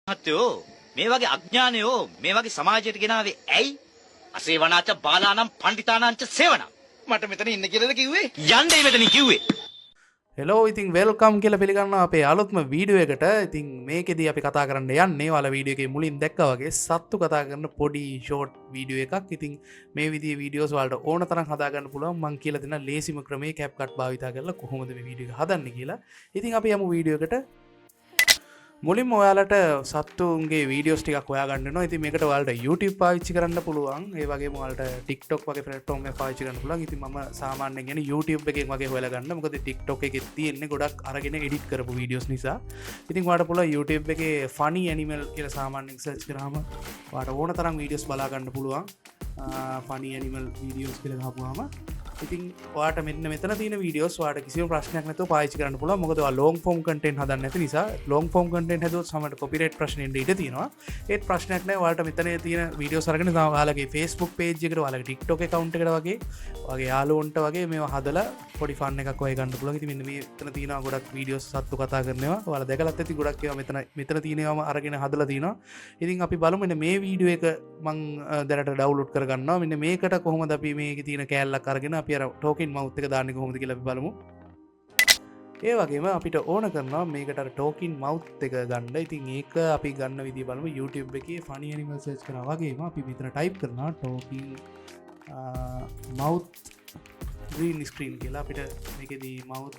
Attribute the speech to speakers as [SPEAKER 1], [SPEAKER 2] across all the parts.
[SPEAKER 1] මහත්තයෝ මේ වගේ අඥානයෝ මේ වගේ සමාජයට ගෙනාවේ ඇයි? අසේවනාච බාලානම් පණ්ඩිතානංච සේවනම්. මට මෙතන ඉන්න කියලාද කිව්වේ? යන්නේ මෙතනින් කිව්වේ.
[SPEAKER 2] හෙලෝ ඉතින් වෙල්කම් කියලා පිළිගන්නවා අපේ අලුත්ම වීඩියෝ එකට. ඉතින් මේකෙදී අපි කතා කරන්න යන්නේ ඔයාලා වීඩියෝ එකේ මුලින් දැක්කා වගේ සත්තු කතා කරන පොඩි ෂෝට් වීඩියෝ එකක්. ඉතින් මේ විදිහේ වීඩියෝස් වලට ඕන තරම් හදා ගන්න පුළුවන්. මම කියලා දෙන ලේසිම ක්‍රමයේ CapCut භාවිතා කරලා කොහොමද මේ වීඩියෝ එක හදන්නේ කියලා. ඉතින් අපි යමු වීඩියෝ එකට. මුලින්ම ඔයාලට සත්තුන්ගේ වීඩියෝස් ටිකක් හොයාගන්න වෙනවා. ඉතින් මේකට ඔයාලට YouTube පාවිච්චි කරන්න පුළුවන්. ඒ වගේම ඔයාලට TikTok වගේ platform එක පාවිච්චි කරන්න පුළුවන්. ඉතින් මම සාමාන්‍යයෙන් යන්නේ YouTube එකෙන් වගේ හොයලා ගන්න. මොකද TikTok එකේ තියෙන්නේ ගොඩක් අරගෙන edit කරපු වීඩියෝස් නිසා. ඉතින් ඔයාලට පුළුවන් YouTube එකේ funny animal කියලා සාමාන්‍යයෙන් search කරාම ඔයාලට ඕන තරම් වීඩියෝස් බලා ගන්න පුළුවන්. funny animal videos කියලා ගහපුවාම ඉතින් ඔයාට මෙන්න මෙතන තියෙන වීඩියෝස් ඔයාට කිසිම ප්‍රශ්නයක් නැතුව පාවිච්චි කරන්න පුළුවන්. මොකද ඔයා long form content හදන්න නැති නිසා long form content හදුවොත් සමහරට copyright ප්‍රශ්න එන්න ඉඩ තියෙනවා. ඒත් ප්‍රශ්නයක් නැහැ. ඔයාලට මෙතන තියෙන වීඩියෝස් අරගෙන ඔයාලගේ Facebook page එකට ඔයාලගේ TikTok account එකට වගේ ඔයාගේ යාළුවන්ට වගේ මේවා හදලා පොඩි fun එකක් ඔය ගන්න පුළුවන්. ඉතින් මෙන්න මෙතන තියෙනවා ගොඩක් වීඩියෝස් සත්තු කතා කරනවා. ඔයාලා දැකලත් ඇති ගොඩක් ඒවා මෙතන තියෙනවාම අරගෙන හදලා තිනවා. ඉතින් අපි බලමු මෙන්න මේ වීඩියෝ එක මම දැනට ඩවුන්ලෝඩ් කරගන්නවා. මෙන්න මේකට කොහොමද අපි මේකේ තියෙන කෑල්ලක් අරගෙන අපි අර ටෝකන් මවුත් එක දාන්නේ කොහොමද කියලා අපි බලමු. ඒ වගේම අපිට ඕන කරනවා මේකට අර ටෝකන් මවුත් එක ගන්න. ඉතින් ඒක අපි ගන්න විදිය බලමු. YouTube එකේ funny animal search කරනවා වගේම අපි මෙතන type කරනවා ටෝකන් mouth green screen කියලා. අපිට මේකෙදී mouth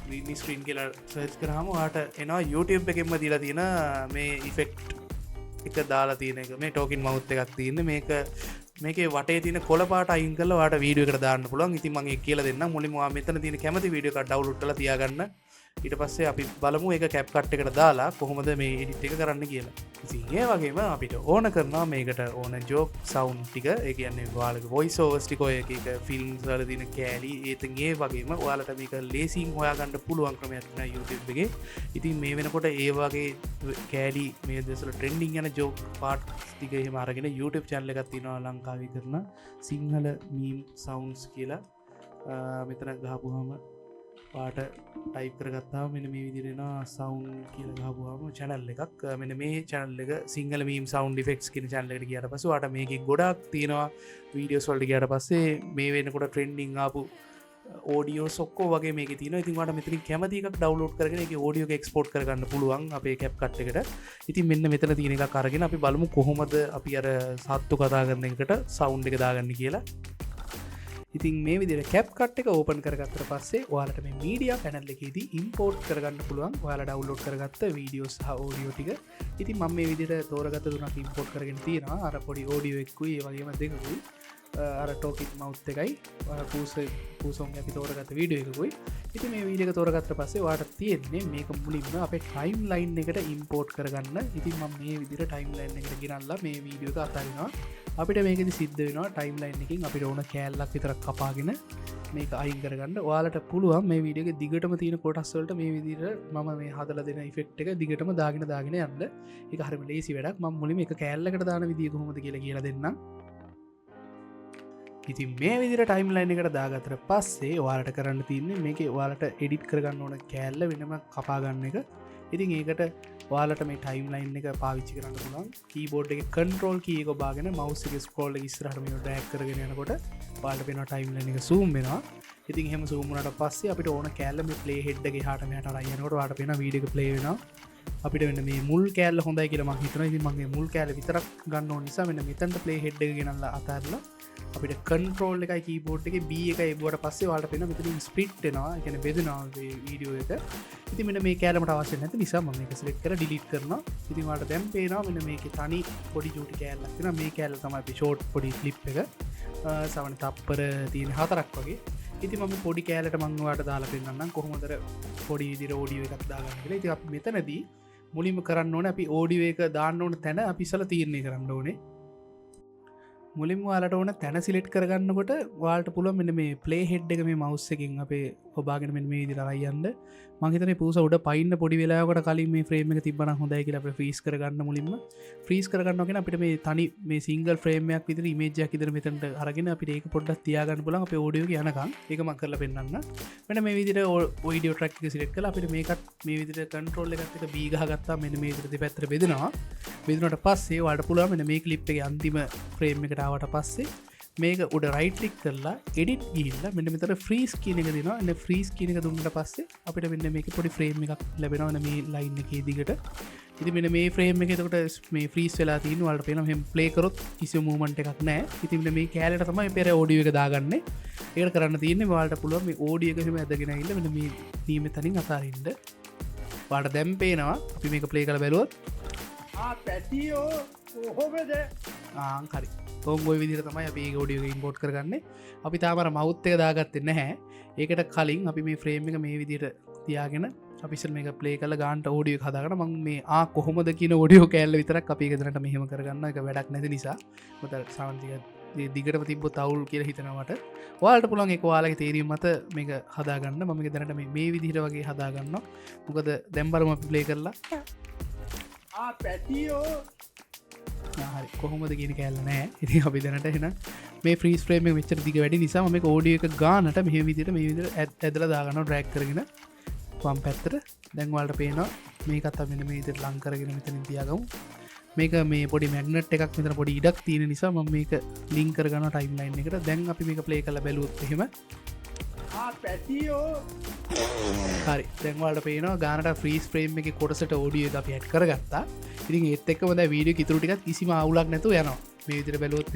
[SPEAKER 2] green screen කියලා search කරාම ඔයාට එනවා YouTube එකෙන්ම දීලා තියෙන මේ effect එක දාලා තියෙන එක. මේ ටෝකන් මවුත් එකක් තියෙන්නේ. මේකේ වටේ තියෙන කොළ පාට අයින් කරලා ඔයාලට වීඩියෝ එකට දාන්න පුළුවන්. ඉතින් මම ඒක කියලා දෙන්නම්. මුලින්ම ඔයා මෙතන තියෙන කැමති වීඩියෝ එකක් ඩවුන්ලෝඩ් කරලා තියාගන්න. ඊට පස්සේ අපි බලමු ඒක CapCut එකට දාලා කොහොමද මේ එඩිට් එක කරන්න කියලා. ඉතින් ඒ වගේම අපිට ඕන කරනවා මේකට ඕන ජෝක් සවුන්ඩ් ටික. ඒ කියන්නේ ඔයාලගේ වොයිස් ඕවර්ස් ටික ඔය එක ෆිල්ම්ස් වල තියෙන කෑලි ඒතෙන් ඒ වගේම ඔයාලට මේක ලේසියෙන් හොයාගන්න පුළුවන් ක්‍රමයක් තියෙනවා YouTube එකේ. ඉතින් මේ වෙනකොට ඒ වගේ කෑලි මේ දවස්වල ට්‍රෙන්ඩින් යන ජෝක් පාට් ටික එහෙම අරගෙන YouTube channel එකක් තියෙනවා ලංකාවේ කරන සිංහල මීම් සවුන්ඩ්ස් කියලා. මෙතන ගහපුවාම පාට ටයිප් කරගත්තාම මෙන්න මේ විදිහට එනවා සවුන්ඩ් කියලා ගහපුවාම channel එකක්. මෙන්න මේ channel එක සිංහල මීම් සවුන්ඩ් ඉෆෙක්ට්ස් කියන channel එකට ගියාට පස්සේ ඔයාලට මේකේ ගොඩක් තියෙනවා වීඩියෝස් වලට ගියාට පස්සේ මේ වෙනකොට ට්‍රෙන්ඩින් ආපු ඔඩියෝස් ඔක්කොම වගේ මේකේ තියෙනවා. ඉතින් ඔයාලට මෙතනින් කැමති එකක් ඩවුන්ලෝඩ් කරගෙන ඒකේ ඔඩියෝ එක එක්ස්පෝර්ට් කරගන්න පුළුවන් අපේ CapCut එකට. ඉතින් මෙන්න මෙතන තියෙන එකක් අරගෙන අපි බලමු කොහොමද අපි අර සත්තු කතා කරන එකට සවුන්ඩ් එක දාගන්නේ කියලා. ඉතින් මේ විදිහට CapCut එක ඕපන් කරගත්තට පස්සේ ඔයාලට මේ මීඩියා පැනල් එකේදී ඉම්පෝර්ට් කරගන්න පුළුවන් ඔයාලා ඩවුන්ලෝඩ් කරගත්ත වීඩියෝස් සහ ඔඩියෝ ටික. ඉතින් මම මේ විදිහට තෝරගත්ත තුනක් ඉම්පෝර්ට් කරගෙන තියෙනවා. අර පොඩි ඔඩියෝ එකකුයි ඒ වගේම දෙකකුයි අර ටෝකන් මවුත් එකයි පූසොන් අපි තෝරගත්ත වීඩියෝ එකකුයි. ඉතින් මේ වීඩියෝ එක තෝරගත්තට පස්සේ ඔයාලට තියෙන්නේ මේක මුලින්ම අපේ ටයිම්ලයින් එකට ඉම්පෝර්ට් කරගන්න. ඉතින් මම මේ විදිහට ටයිම්ලයින් එකට ගෙනල්ලා මේ වීඩියෝ එක අතාරිනවා. අපිට මේකෙදි සිද්ධ වෙනවා ටයිම්ලයින් එකකින් අපිට ඕන කෑල්ලක් විතරක් කපාගෙන මේක අයින් කරගන්න. ඔයාලට පුළුවන් මේ වීඩියෝ එකේ දිගටම තියෙන කොටස් වලට මේ විදිහට මම මේ හදලා දෙන ඉෆෙක්ට් එක දිගටම දාගෙන යන්න. ඒක හරියම ලේසි වැඩක්. මම මුලින්ම එක කෑල්ලකට දාන විදිය කොහොමද කියලා දෙන්නම්. ඉතින් මේ විදිහට ටයිම්ලයින් එකට දාගත්තට පස්සේ ඔයාලට කරන්න තියෙන්නේ මේකේ ඔයාලට එඩිට් කරගන්න ඕන කෑල්ල වෙනම කපා ගන්න එක. ඉතින් ඒකට ඔයාලට මේ ටයිම්ලයින් එක පාවිච්චි කරන්න පුළුවන්. කීබෝඩ් එකේ control key එක ඔබාගෙන mouse එකේ scroll එක ඉස්සරහට මේක drag කරගෙන යනකොට ඔයාලට පේනවා ටයිම්ලයින් එක zoom වෙනවා. ඉතින් එහෙම zoom වුණාට පස්සේ අපිට ඕන කෑල්ල මේ play head එකේ එහාට මෙහාට අරන් යනකොට ඔයාලට පේනවා වීඩියෝ එක play වෙනවා. අපිට වෙන මේ මුල් කෑල්ල හොඳයි කියලා මම හිතනවා. ඉතින් මම මේ මුල් කෑල්ල විතරක් ගන්න ඕන නිසා මෙන්න මෙතනට play head එක ගෙනල්ලා අතහැරලා අපිට control එකයි keyboard එකේ B එකයි එබුවට පස්සේ ඔයාලට පේනවා මෙතනින් split වෙනවා. ඒ කියන්නේ බෙදෙනවා මේ වීඩියෝ එක. ඉතින් මෙන්න මේ කෑල්ල මට අවශ්‍ය නැති නිසා මම මේක select කරලා delete කරනවා. ඉතින් ඔයාලට දැන් පේනවා මෙන්න මේකේ තනි පොඩි චූටි කෑල්ලක් තියෙනවා. මේ කෑල්ල තමයි අපි short පොඩි clip එක. සමහර තප්පර තියෙන 4ක් වගේ. ඉතින් මම පොඩි කෑල්ලට මම ඔයාලට දාලා පෙන්නන්නම් කොහොමද පොඩි විදිහට ඔඩියෝ එකක් දාගන්න කියලා. ඉතින් අපි මෙතනදී මුලින්ම කරන්න ඕනේ අපි ඔඩියෝ එක දාන්න ඕන තැන අපි ඉස්සලා තීරණය කරන්න ඕනේ. මුලින්ම ඔයාලට ඕන තැන සිලෙක්ට් කරගන්නකොට ඔයාලට පුළුවන් මෙන්න මේ ප්ලේ හෙඩ් එක මේ මවුස් එකකින් අපේ ඔබාගෙන මෙන්න මේ විදිහට අරන් යන්න. මම හිතන්නේ පූස උඩ පයින්න පොඩි වෙලාවකට කලින් මේ ෆ්‍රේම් එක තිබ්බනම් හොඳයි කියලා අපිට ෆ්‍රීස් කරගන්න මුලින්ම. ෆ්‍රීස් කරගන්නවා කියන්නේ අපිට මේ තනි මේ සිංගල් ෆ්‍රේම් එකක් විතර ඉමේජ් එකක් විතර මෙතනට අරගෙන අපිට ඒක පොඩ්ඩක් තියාගන්න පුළුවන් අපේ ඔඩියෝ එක යනකම්. ඒක මම කරලා පෙන්නන්න. මෙන්න මේ විදිහට වීඩියෝ ට්‍රැක් එක සිලෙක්ට් කරලා අපිට මේකත් මේ විදිහට කන්ට්‍රෝල් එකත් එක B ගහගත්තා මෙන්න මේ විදිහට දෙපැත්තට බෙදෙනවා. බෙදුනට පස්සේ ඔයාලට පුළුවන් මෙන්න මේ ක්ලිප් එකේ අන්තිම ෆ්‍රේම් එකට ආවට පස්සේ මේක උඩ රයිට් ක්ලික් කරලා එඩිට් ගිහිල්ලා මෙන්න මෙතන ෆ්‍රීස් කියන එක දෙනවා. එන්න ෆ්‍රීස් කියන එක දුන්නට පස්සේ අපිට මෙන්න මේකේ පොඩි ෆ්‍රේම් එකක් ලැබෙනවා මේ ලයින් එකේ දිගට. ඉතින් මෙන්න මේ ෆ්‍රේම් එකේ එතකොට මේ ෆ්‍රීස් වෙලා තියෙනවා. ඔයාලට පේනවා මෙහෙම ප්ලේ කරොත් කිසිම මූවමන්ට් එකක් නැහැ. ඉතින් මෙන්න මේ කැලේට තමයි පෙර ඔඩියෝ එක දාගන්නේ. ඒකට කරන්න තියෙන්නේ ඔයාලට පුළුවන් මේ ඔඩියෝ එක එහෙම ඇදගෙන ඇවිල්ලා මෙන්න මේ නියමිතනින් අතාරින්න. ඔයාලට දැන් පේනවා අපි මේක ප්ලේ කරලා බැලුවොත්
[SPEAKER 3] පැටියෝ කොහොමද
[SPEAKER 2] හරි ඔොයි විදිර තමයි අපි ගෝඩියෝ ඉම්පෝට් කරගන්න අපි තාමර මෞත්තය දාගත්තෙ නැහැ. ඒකට කලින් අපි මේ ෆ්‍රේම් එක මේ විදිට තියාගෙන අපිසල් මේක ප්ලේ කල ගාන්ට ෝඩිය හදාගන මං මේ කොහොමද කියන ෝඩියෝ කෑල්ල විතරක් අපි ගෙදරට මෙහෙම කරගන්න එක වැඩක් නැති නිසා මත සාන්තික දිගට තිබ තවුල් කියල හිතනවට වාට පුළන් එක වාලගේ තේරීම මත මේක හදාගන්න මම ගෙදරට මේ විදිහට වගේ හදාගන්න මොකද දැම්බරම අපි ප්ලේ කරලා
[SPEAKER 3] පැටියෝ
[SPEAKER 2] හරි කොහොමද ගෙන කැල්ල නෑ ඉති අපි දැනට එෙන මේ ෆ්‍රීස් ්‍රේම විච්චර දිග වැඩි නිසා මේ ෝඩිය එක ගානට මෙහ විදිට මේ විදිර ඇදල දාගන්න ඩ්‍රැක් කරගෙන වම් පැත්තර දැන්වලට පේනවා මේකත් මෙන මේ ඉදිර ලංකරගෙන මෙතන තියාගමු මේක මේ පොඩි මැගනට් එකක් මෙතන පොඩි ඉඩක් තියෙන නිසා ම මේක ලිංකරගන ටයිම් ලයින් එකට දැන් අපි මේක ප්ලේ කල බැලුත් හෙම
[SPEAKER 3] පැටියෝ
[SPEAKER 2] හරි දැන්වලට පේන ගානට ෆ්‍රීස් ්‍රේම් එක කොටසට ෝඩිය එක අපි ඇට් කරගත්තා ඉතින් ඒත් එක්කමද වීඩියෝ ඉතුරටිකත් කිසිම අවුලක් නැතු යනවා මේ විදිර බැලුවොත්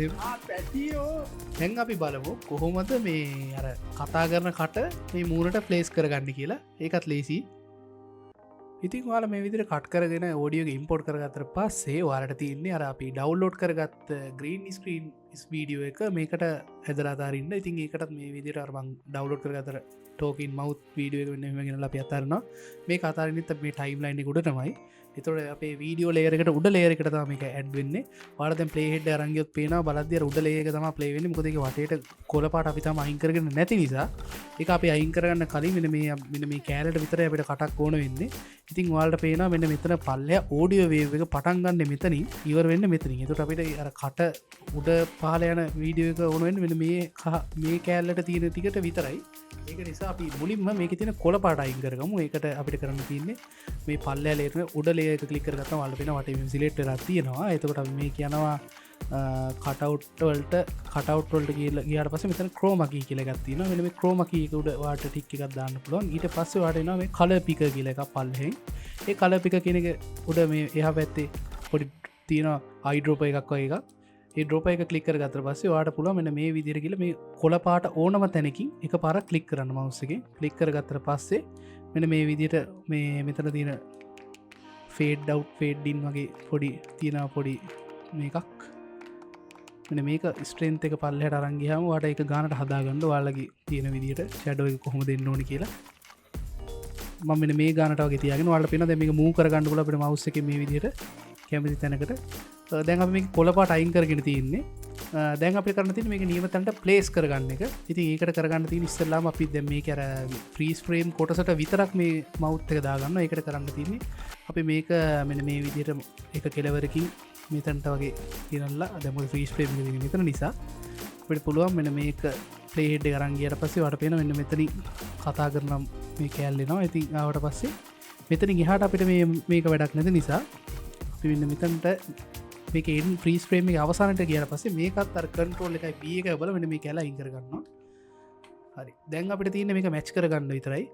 [SPEAKER 3] පැටියෝ
[SPEAKER 2] දැන් අපි බලමු කොහොමද මේ අර කතා කරන කට මේ මූනට ප්ලේස් කරගන්න කියලා ඒකත් ලේසි ඉතින් වාල මේ විදිර කට් කරගෙන ෝඩියෝ ඉම්පෝට් කරගතර පස්සේ වාලට තියන්නේ අර අපි ඩවල්ලෝඩ් කරගත් ග්‍රීන් ස්ක්‍රීන් වීඩියෝ එක මේකට හැදරාතාරන්න ඉතින් ඒකටත් මේ විදිර අරමං ඩවලෝඩ් කරගතර ටෝකින් මව් වීඩියෝ ගෙනලා අතරන්න මේ කතාරනිත මේ ටයිම් ලයින්න ගොඩ තමයි එතොට අපේ වීඩියෝ ලේරකට උඩ ලේරකට මේක ඇඩ්වෙන්න වරද පලේහෙට අරංගයොත් පේන බලදදිය උඩ ලේක තම පලේවෙන මොකදක වටට කොලපාට අපිතම අයිංකරගෙන නැති නිසා එක අප අයිංකරගන්න කලින් මෙන මේ කෑලට විතර අපට කටක් ඕන වෙන්න ඉතින් වාල්ට පේන මෙන්න මෙතන පල්ලය ඕඩියෝ වේක පටන්ගන්න මෙතනින් ඉවර වෙන්න මෙතනින් එතුට අපිට අර කට උඩ පාලයන වීඩියෝ එක ඕනුවෙන් වෙන මේ කෑල්ලට තියෙන තිකට විතරයි ඒක නිසා අපි මුලින්ම මේක තින කොල පාට අයිංකරගමු ඒකට අපිට කරන්න තියන්නේ මේ පල්ල ලේරන උඩ ලේක කලිකර ගත වල්පෙන වට සිලෙට් රත්තියෙනවා එතකොට මේ කියනවා කටවට්වල්ට කටවට්වල්ට කියල ගයාට පස මෙතන ක්‍රෝමකී කියල ගත්තින මෙ මේ ක්‍රෝමකීකුඩ වාට ටික් එකක් දාන්න පුළුවන් ඊට පස්සේ වාටන මේ කල පික කියල එක පල්හෙන් ඒ කල පික කෙනෙක උඩ මේ එහ පැත්තේ පොඩි තියෙන අයිඩ්‍රෝප එකක් වගේ එක ඒ ඩ්‍රෝප එක කලිකර ගතර පස්සේ වාට පුළුව මෙන මේ විදිර කියල මේ කොල පාට ඕනම තැනකින් එක පාර කලික් කරන්න මවස්සගේ කලික්කර ගත්තර පස්සේ මෙන මේ විදිට මේ මෙතන තියෙන ෆේඩ් ඩව් ෆේඩ්ඩින් වගේ පොඩි තියෙන පොඩි මේකක් මෙ මේක ස්ට්‍රේන්ත එක පල්ලහට අරංගහම වාට එක ගානට හදාගන්නඩ වාලගේ තියෙන විදිට ෂඩෝ එක කොහොම දෙන්න ඕනි කියලා මම මේ ගානටගේ තියගෙන වල පෙන දෙම මූ කරගන්නඩ ල අපට මවස්ස එක මේ විදිට කැමති තැනකට දැන් අප මේ කොලපාට අයිංකරගෙන තියන්නේ දැන් අපි කරන තින මේ නීමතන්ට ප්ලේස් කරගන්න එක ඉති ඒකට කරගන්න ති ඉස්සල්ලාම අපි දැම මේ කර ෆ්‍රීස් ෆ්‍රේම් කොටසට විතරක් මේ මෞත්තක දාගන්න එකට කරන්න තින්නේ අපි මේක මෙන මේ විදිට එක කෙලවරකින් මෙතන්ට වගේ තිරල්ලා දැම ෆ්‍රීස් ්‍රේම් මෙතන නිසා පට පුළුවන් මෙන මේක පලේහෙඩ් කරන්ගේට පස්සේ වට පෙන මෙන්න මෙතන කතා කරනම් මේ කෑල්ලෙනවා ඇති ආවට පස්සේ මෙතන ගහට අපිට මේක වැඩක් නැති නිසා අපි මෙන්න මෙතන්ට මේක ්‍රීස් ්‍රේම අවසානට කිය පස්සේ මේකත් අර කන්ට්‍රෝල් එකයි බිය එක බල වෙන මේ කැලා ඉංකරගන්න හරි දැන් අපිට තියන්න මේක මැච් කරගන්න විතරයි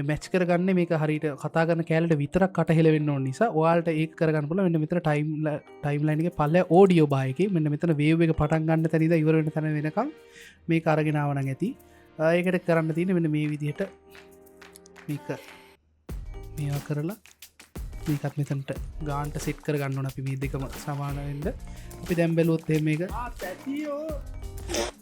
[SPEAKER 2] මැච් කරගන්න මේ හරිට කතාගන්න කෑලට විතර කටහෙලවෙන්න නිසා වාල්ට ඒ කරගන්න පුල මෙන්න මෙතර ටයිම් ලයින්ගේ පල්ල ෝඩියෝ බායක මෙන්න මෙතන වේව එක පටන්ගන්න තැනිද ඉවරට තැන වෙනකම් මේ කාරගෙනාවන ඇති ඒකට කරන්න තියෙන මෙන්න මේ විදිහට මේක මේවා කරලා මේකත් මෙතන්ට ගාන්ට සිට් කර ගන්නවන අපි මේ දෙකම සමානවෙන්ද අපි දැම්බැලුවොත් මේක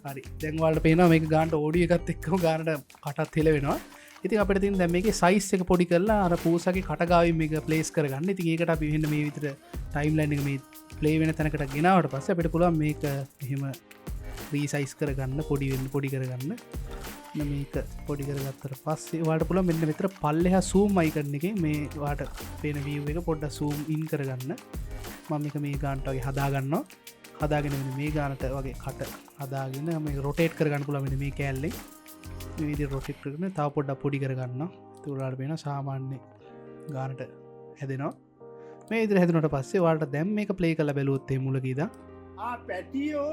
[SPEAKER 2] හරි දැන්වාල්ට පේන මේ ගාන්ට ෝඩිය එකත් එක්කම ගානට කටත් හෙල වෙනවා ඉති අපට තින් දැම මේ සයිස් එක පොඩි කරලා අර පූසගේ කටගාව මේ පලේස් කරගන්න ති ඒකට අපි හන්න මේ විතර ටයිම් ලයින් එක මේ ප්ලේ වෙන තැනකට ගෙනාවට පස්ස අපිට පුළුවන් මේක එහෙම රීසයිස් කරගන්න පොඩිවෙන්න පොඩි කරගන්න මේක පොඩි කරගත්තර පස්සේ වාට පුළ මෙන්න මෙතර පල්ලෙහ සූම් අයිකරන එක මේ වාට පේන වීව එක පොඩ්ඩ සූම් ඉන් කරගන්න මම එක මේ ගාන්ටගේ හදාගන්න හදාගෙන මේ ගානට වගේ කට හදාගෙන මේ රොටේට් කරගන්න පුළමෙන මේ කෑල්ලෙ විදි රොටෙක් කරන තා පොඩ්ඩ පොඩි කරගන්න තුරාට වෙන සාමාන්‍ය ගානට හැදෙනවා මේ ඉදිර හැදනට පස්සේ වාට දැම් මේක ප්ලේ කල බැලුවොත්තේ මුලකීද
[SPEAKER 3] පැටියෝ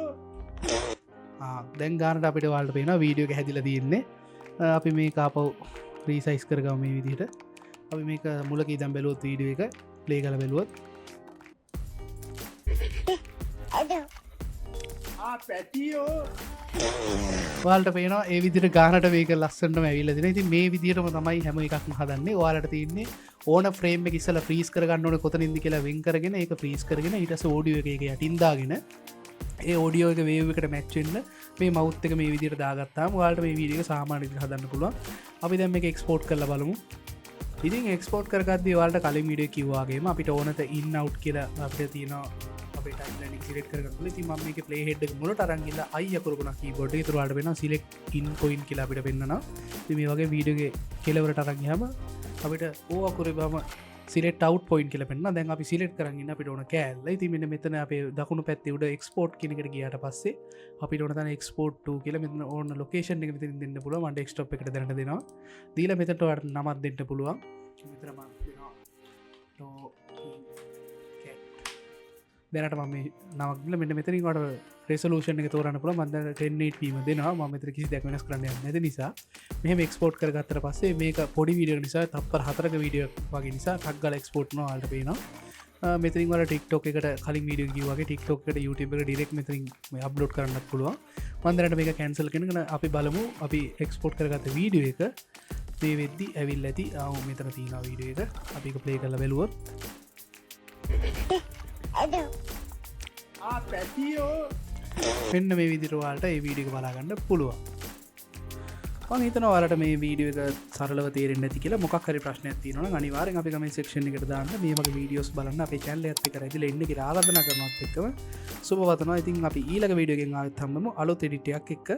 [SPEAKER 2] දැන් ගානට අපිට වාල්ට පේන වීඩියෝ එක හැදිල තියන්නේ අපි මේ කාපව් රීසයිස් කරගව මේ විදිහට අපි මේක මුලක ඉදම් බැලුවොත් වීඩියෝ එක ප්ලේ කල බැලුවොත්
[SPEAKER 3] පැටියෝ
[SPEAKER 2] වාල්ට පේන ඒ විදිර ගානට මේක ලස්සට ඇවිල්ල දින ති මේ විදිරම තමයි හැම එකක්ම හදන්නේ වාලට තියන්නේ ඕන ෆ්‍රේම් කිසල ්‍රීස් කරගන්නන කොතනින්දි කියලා වෙන් කරගෙන ඒක ප්‍රීස් කරගෙන ඉටස ෝඩියෝ එක යටින්දාගෙන ඒ ෝඩියෝ එක වේවකට මැච්චෙන්න්න මේ මෞත්තක මේ විදිර දාගත්තාම වාලට මේ වීඩියක සාමානික හදන්න පුළුවන් අපි දැම එක එක්ස්පෝට් කරල බලමු ඉතින් එක්ස්පෝට් කරගත් වාලට කලින් විඩිය කිවවාගේම අපිට ඕනත ඉන්න අව් කියලා අපිට තියෙනවා සිලෙක් කරගල ති ම මේ පලේ හෙඩ් මුලට අරංගිල්ල අයකරපුන කීබොඩ් තුරවාට වෙන සිලෙක් ඉන් කොයින් කියලා අපිට පෙන්න්නන මේ වගේ වීඩියගේ කෙලවරට අරංහම අපිට ඕකුර බම සිලෙට අව් පොයින් කියල පෙන්න්න දැන් අපි සිලෙට් කරගන්න අපිට ඕන කෑල්ල තිමෙන මෙතන අපේ දකුණු පැත්ති උඩ එක්ස්පෝට් කෙනෙකට ගියට පස්සේ අපි ඕනතන එක්ස්පෝට් කියල මෙතන ඕන ලොකේෂන් එක විතරින් දෙන්න පුළුව මට එක්ස්ටප් එකට දැන දෙනවා දීල මෙතට නමත් දෙන්න පුළුවන් මෙතරම දැනට ම නවක්ල මෙට මෙතරින්ට රෙසලූෂන් එක තෝරන්න පුළ මන්ද ටෙන්නේට වීම දෙනවා මෙතර කිසි දැක් වෙනස් කරන්න නැති නිසා මෙහම එක්ස්පෝට් කරගත්තර පස්සේ මේක පොඩි වීඩිය නිසා තපර හතරක වීඩිය වගේ නිසා ටක්ගල එක්ස්පෝට් න අල්ට පේනවා මෙතරින් වල ටික්ටෝක එකට කලින් වීඩිය වගේ ටික්ටෝකට YouTube ඩිරෙක් මෙතරින් අප්ලෝඩ් කරන්නත් පුළුවන් මන්දරට මේක කැන්සල් කෙනගෙන අපි බලමු අපි එක්ස්පෝට් කරගත්ත වීඩියෝ එක මේ වෙද්දි ඇවිල් ඇති අවු මෙතර තිීන වීඩියෝ එක අපික ප්ලේ කල බැලුවොත්
[SPEAKER 3] පැටියෝ
[SPEAKER 2] පෙන්න්න මේ විදිරවාට ඒ වීඩික බලාගන්න පුළුවන් හිතන වලට මේ වීඩියෝ එක සරලව තේරෙන් ඇති කියලා මොක් හරි ප්‍රශ්න තියන අනිවාරෙන් අපි මේ සක්ෂණ එකට දාන්න මේක වීඩියෝස් බලන්න අප චැල්ල ඇති කරයිල එන්න ආරධන කරනත් එක්කම සුපවතනවා ඉතින් අපි ඊලක වීඩියෝගෙන් ආත් හම්ම අලොත් එඩිටයක් එක්ක